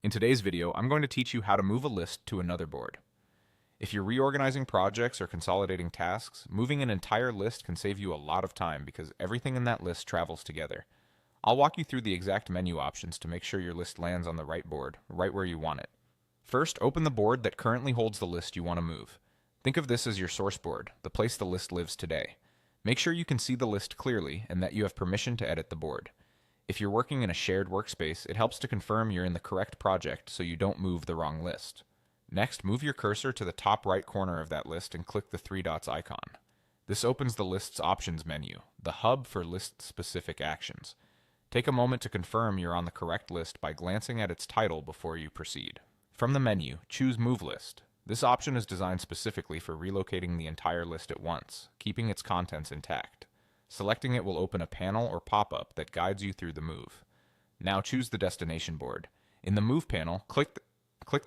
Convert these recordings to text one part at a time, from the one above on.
In today's video, I'm going to teach you how to move a list to another board. If you're reorganizing projects or consolidating tasks, moving an entire list can save you a lot of time because everything in that list travels together. I'll walk you through the exact menu options to make sure your list lands on the right board, right where you want it. First, open the board that currently holds the list you want to move. Think of this as your source board, the place the list lives today. Make sure you can see the list clearly and that you have permission to edit the board. If you're working in a shared workspace, it helps to confirm you're in the correct project so you don't move the wrong list. Next, move your cursor to the top right corner of that list and click the three dots icon. This opens the list's options menu, the hub for list-specific actions. Take a moment to confirm you're on the correct list by glancing at its title before you proceed. From the menu, choose Move List. This option is designed specifically for relocating the entire list at once, keeping its contents intact. Selecting it will open a panel or pop-up that guides you through the move. Now choose the destination board. In the Move panel, click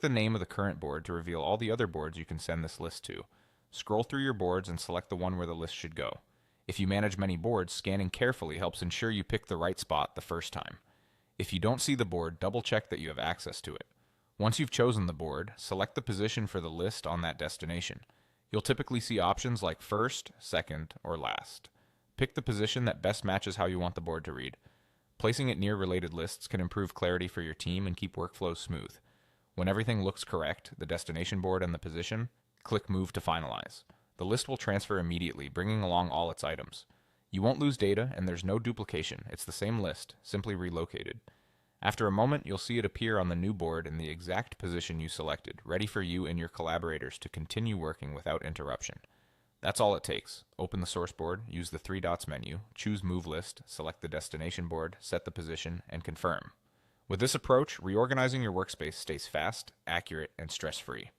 the name of the current board to reveal all the other boards you can send this list to. Scroll through your boards and select the one where the list should go. If you manage many boards, scanning carefully helps ensure you pick the right spot the first time. If you don't see the board, double-check that you have access to it. Once you've chosen the board, select the position for the list on that destination. You'll typically see options like first, second, or last. Pick the position that best matches how you want the board to read. Placing it near related lists can improve clarity for your team and keep workflows smooth. When everything looks correct, the destination board and the position, click Move to finalize. The list will transfer immediately, bringing along all its items. You won't lose data, and there's no duplication. It's the same list, simply relocated. After a moment, you'll see it appear on the new board in the exact position you selected, ready for you and your collaborators to continue working without interruption. That's all it takes. Open the source board, use the three dots menu, choose Move List, select the destination board, set the position, and confirm. With this approach, reorganizing your workspace stays fast, accurate, and stress-free.